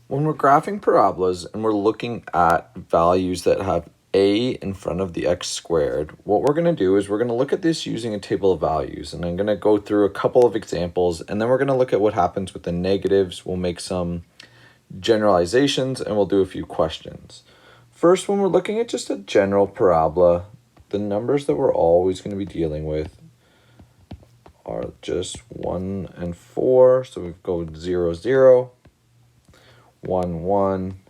When we're graphing parabolas and we're looking at values that have a in front of the x squared, what we're going to do is we're going to look at this using a table of values, and I'm going to go through a couple of examples, and then we're going to look at what happens with the negatives. We'll make some generalizations and we'll do a few questions. First, when we're looking at just a general parabola, the numbers that we're always going to be dealing with are just 1 and 4. So we go 0, 0, 1, 1,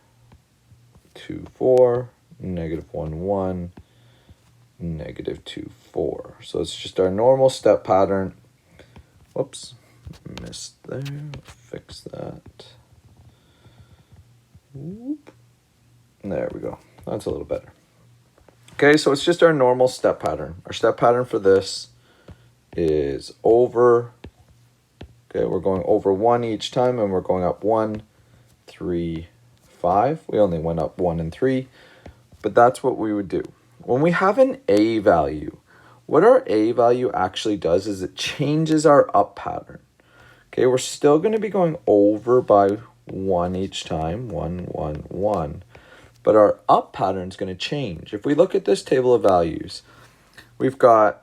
2, 4, negative 1, 1, negative 2, 4. So it's just our normal step pattern. Whoops, missed there. Fix that. Whoop. There we go. That's a little better. Okay, so it's just our normal step pattern. Our step pattern for this is over. Okay, we're going over 1 each time, and we're going up 1, 3, 5. We only went up 1 and 3, but that's what we would do. When we have an a value, what our a value actually does is it changes our up pattern. Okay, we're still going to be going over by 1 each time, 1, 1, 1. But our up pattern is going to change. If we look at this table of values, we've got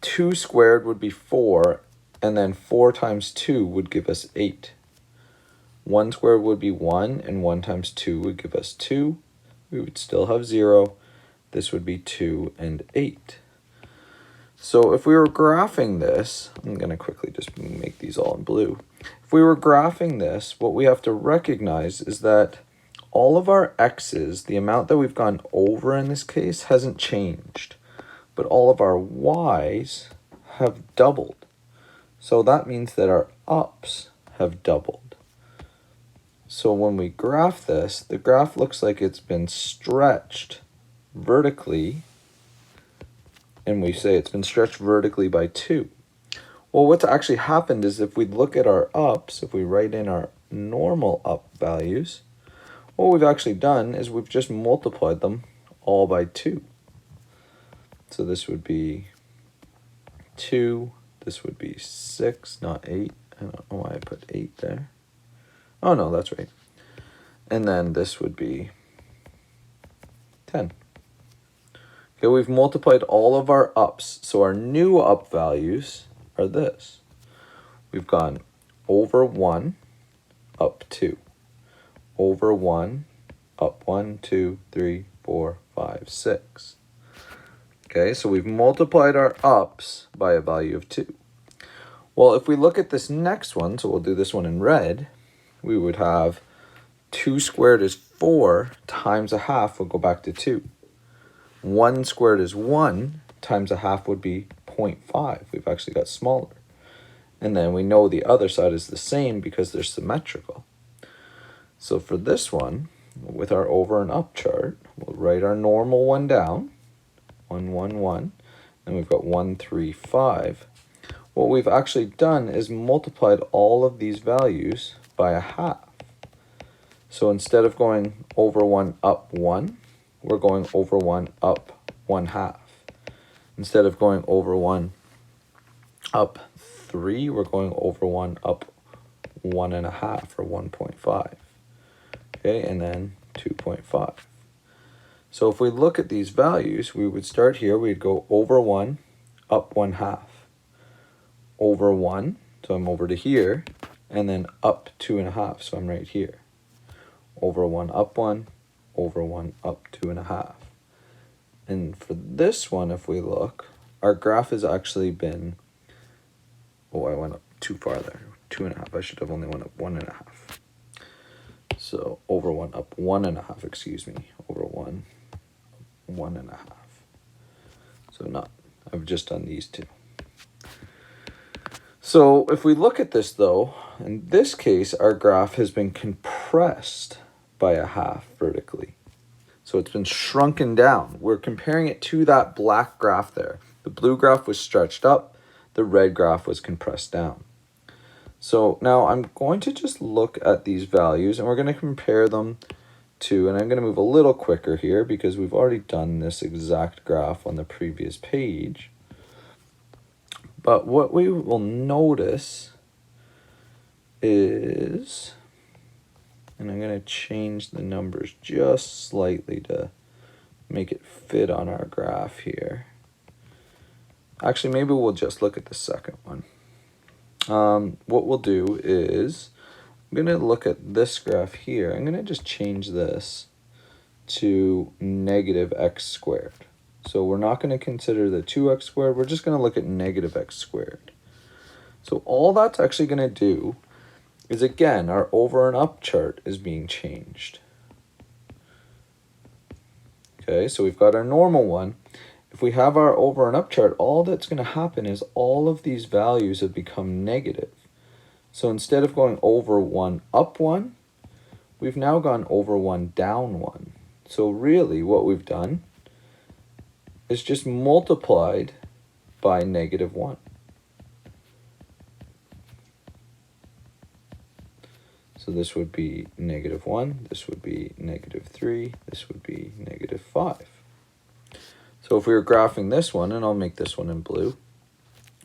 2 squared would be 4, and then 4 times 2 would give us 8. 1 squared would be 1, and 1 times 2 would give us 2. We would still have 0. This would be 2 and 8. So if we were graphing this, I'm going to quickly just make these all in blue. If we were graphing this, what we have to recognize is that all of our x's, the amount that we've gone over in this case, hasn't changed. But all of our y's have doubled. So that means that our ups have doubled. So when we graph this, the graph looks like it's been stretched vertically, and we say it's been stretched vertically by 2. Well, what's actually happened is if we look at our ups, if we write in our normal up values, what we've actually done is we've just multiplied them all by 2. So this would be 2, this would be 6, not 8. I don't know why I put 8 there. Oh no, that's right. And then this would be 10. Okay, we've multiplied all of our ups. So our new up values are this. We've gone over 1, up 2. Over 1, up 1, 2, 3, 4, 5, 6. Okay, so we've multiplied our ups by a value of 2. Well, if we look at this next one, so we'll do this one in red, we would have 2 squared is 4 times a half would go back to 2. 1 squared is 1 times a half would be 0.5. We've actually got smaller. And then we know the other side is the same because they're symmetrical. So for this one, with our over and up chart, we'll write our normal one down, 1, 1, 1, and we've got 1, 3, 5. What we've actually done is multiplied all of these values by a half. So instead of going over 1, up 1, we're going over 1, up 1/2. Instead of going over 1, up 3, we're going over 1, up 1.5 or 1.5. Okay, and then 2.5. So if we look at these values, we would start here, we'd go over 1, up 1/2. Over 1, so I'm over to here, and then up 2.5, so I'm right here. Over 1, up 1, over 1, up 2.5. And for this one, if we look, our graph has actually been, oh, I went up too far there, 2.5. I should have only went up 1.5. So over 1, up 1.5, excuse me, over 1, 1.5. So not, I've just done these two. So if we look at this though, in this case, our graph has been compressed by a half vertically. So it's been shrunken down. We're comparing it to that black graph there. The blue graph was stretched up, the red graph was compressed down. So now I'm going to just look at these values and we're going to compare them to, and I'm going to move a little quicker here because we've already done this exact graph on the previous page. But what we will notice is And I'm going to change the numbers just slightly to make it fit on our graph here. Actually, maybe we'll just look at the second one. What we'll do is, I'm going to look at this graph here. I'm going to just change this to negative x squared. So we're not going to consider the 2x squared. We're just going to look at negative x squared. So all that's actually going to do is, again, our over and up chart is being changed. Okay, so we've got our normal one. If we have our over and up chart, all that's going to happen is all of these values have become negative. So instead of going over 1 up 1, we've now gone over 1 down 1. So really what we've done is just multiplied by negative 1. So this would be negative 1, this would be negative 3, this would be negative 5. So if we were graphing this one, and I'll make this one in blue,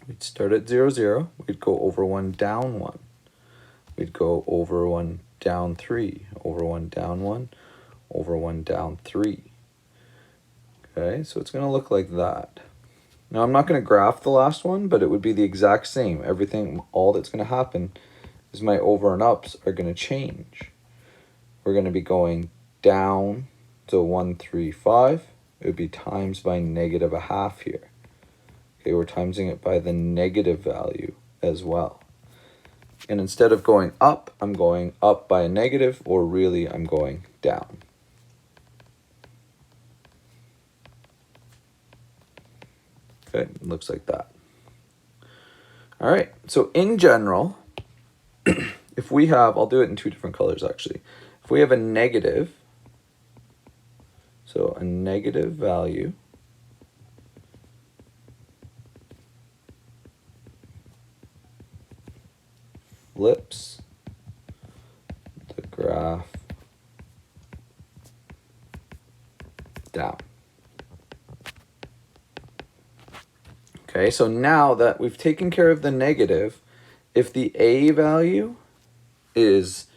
we'd start at 0, 0, we'd go over 1 down 1. We'd go over 1 down 3, over 1 down 1, over 1 down 3. Okay, so it's going to look like that. Now I'm not going to graph the last one, but it would be the exact same. Everything, all that's going to happen is my over and ups are going to change. We're going to be going down to 1, 3, 5. It would be times by negative a half here. Okay, we're timesing it by the negative value as well. And instead of going up, I'm going up by a negative, or really I'm going down. Okay, it looks like that. All right, so in general, if we have, I'll do it in two different colors actually. If we have a negative, so a negative value, flips the graph down. Okay, so now that we've taken care of the negative, if the a value is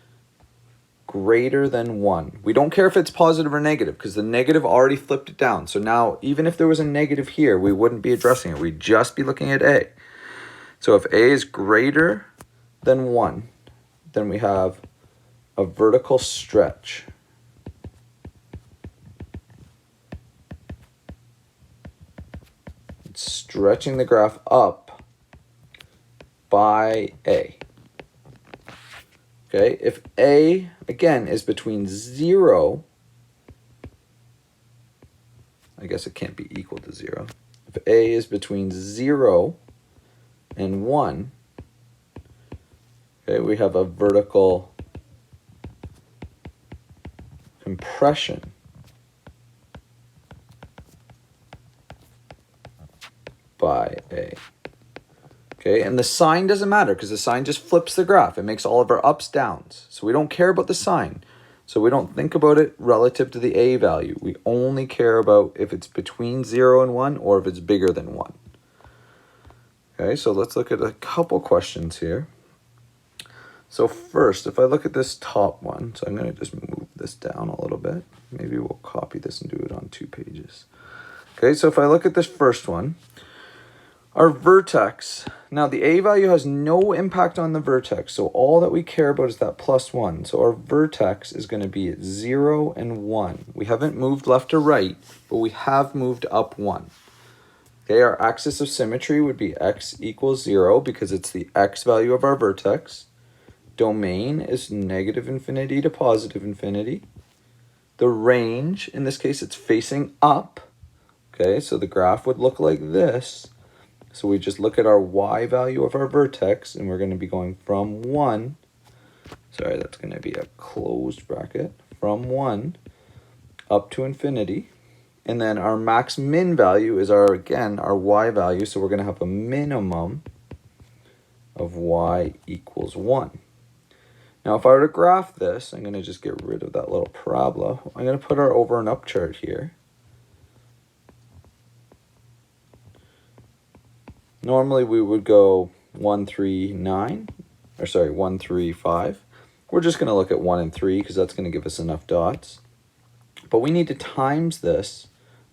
greater than 1, we don't care if it's positive or negative because the negative already flipped it down. So now even if there was a negative here, we wouldn't be addressing it. We'd just be looking at a. So if a is greater than 1, then we have a vertical stretch. It's stretching the graph up by a. Okay, if a, again, is between 0, I guess it can't be equal to 0. If a is between 0 and 1, okay, we have a vertical compression by a. Okay, and the sign doesn't matter because the sign just flips the graph. It makes all of our ups downs. So we don't care about the sign. So we don't think about it relative to the a value. We only care about if it's between 0 and 1 or if it's bigger than 1. Okay, so let's look at a couple questions here. So first, if I look at this top one, so I'm going to just move this down a little bit. Maybe we'll copy this and do it on 2 pages. Okay, so if I look at this first one, our vertex, now the a value has no impact on the vertex, so all that we care about is that plus 1. So our vertex is going to be at 0 and 1. We haven't moved left or right, but we have moved up 1. Okay, our axis of symmetry would be x equals 0 because it's the x value of our vertex. Domain is negative infinity to positive infinity. The range, in this case, it's facing up. Okay, so the graph would look like this. So we just look at our y value of our vertex, and we're going to be going from 1, sorry, that's going to be a closed bracket, from 1 up to infinity. And then our max min value is again, our y value, so we're going to have a minimum of y equals 1. Now, if I were to graph this, I'm going to just get rid of that little parabola. I'm going to put our over and up chart here. Normally we would go 1, 3, 9, or sorry, 1, 3, 5. We're just going to look at 1 and 3 because that's going to give us enough dots. But we need to times this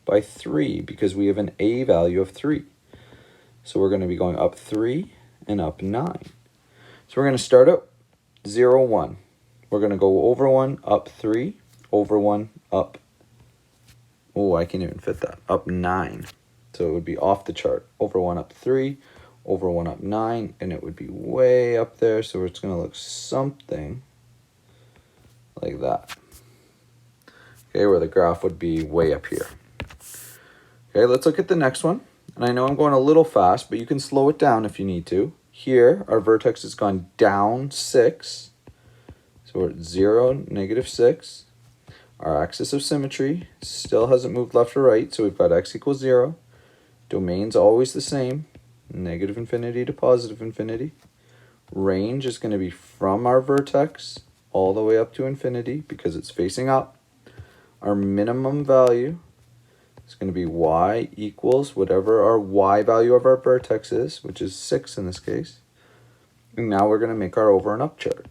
by 3 because we have an a value of 3. So we're going to be going up 3 and up 9. So we're going to start at 0, 1. We're going to go over 1, up 3, over 1, up, oh, I can't even fit that, up 9. So it would be off the chart. Over 1, up 3, over 1, up 9, and it would be way up there. So it's going to look something like that. Okay, where the graph would be way up here. Okay, let's look at the next one. And I know I'm going a little fast, but you can slow it down if you need to. Here, our vertex has gone down 6. So we're at 0, -6. Our axis of symmetry still hasn't moved left or right, so we've got x equals 0. Domain's always the same, -infinity to +infinity. Range is going to be from our vertex all the way up to infinity because it's facing up. Our minimum value is going to be y equals whatever our y value of our vertex is, which is 6 in this case. And now we're going to make our over and up chart.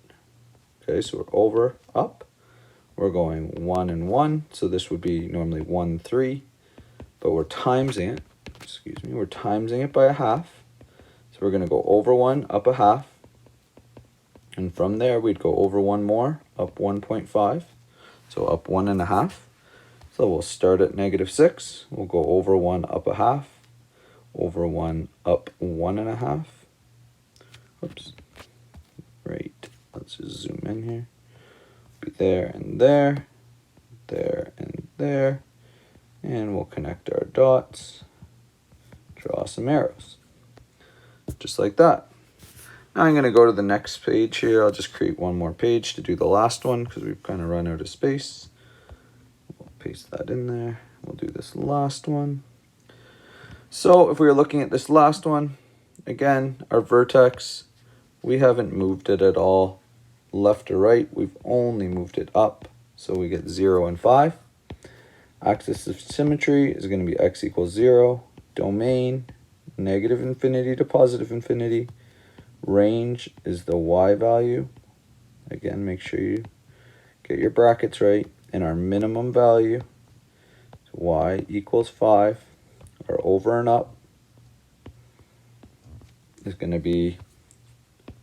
Okay, so we're over, up. We're going 1 and 1, so this would be normally 1, 3, but we're timesing it. Excuse me, we're timesing it by a half. So we're going to go over 1, up a half. And from there, we'd go over 1 more, up 1.5. So up 1.5. So we'll start at -6. We'll go over 1, up a half. Over 1, up 1.5. Oops. Right. Let's just zoom in here. Be there and there. There and there. And we'll connect our dots. Draw some arrows. Just like that. Now I'm going to go to the next page here. I'll just create one more page to do the last one because we've kind of run out of space. We'll paste that in there. We'll do this last one. So if we were looking at this last one, again, our vertex, we haven't moved it at all left or right. We've only moved it up. So we get 0 and 5. Axis of symmetry is going to be x equals 0. Domain, -infinity to +infinity. Range is the y value. Again, make sure you get your brackets right. And our minimum value is y equals 5. Our over and up is going to be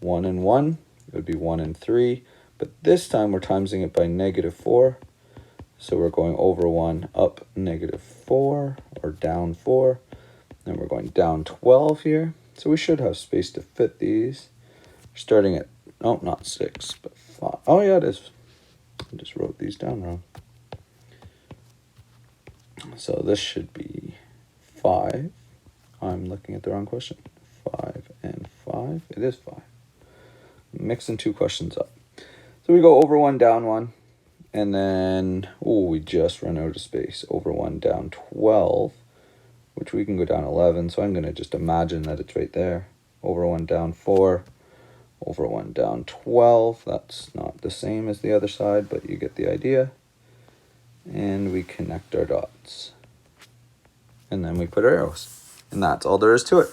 1 and 1. It would be 1 and 3. But this time we're timesing it by -4. So we're going over 1, up -4, or down 4. Then we're going down 12 here. So we should have space to fit these. Starting at, oh, not 6, but 5. Oh, yeah, it is. I just wrote these down wrong. So this should be 5. I'm looking at the wrong question. 5 and 5. It is 5. Mixing two questions up. So we go over 1, down 1. And then, oh, we just run out of space. Over 1, down 12. Which we can go down 11, so I'm going to just imagine that it's right there. Over 1, down 4, over 1, down 12. That's not the same as the other side, but you get the idea. And we connect our dots. And then we put our arrows. And that's all there is to it.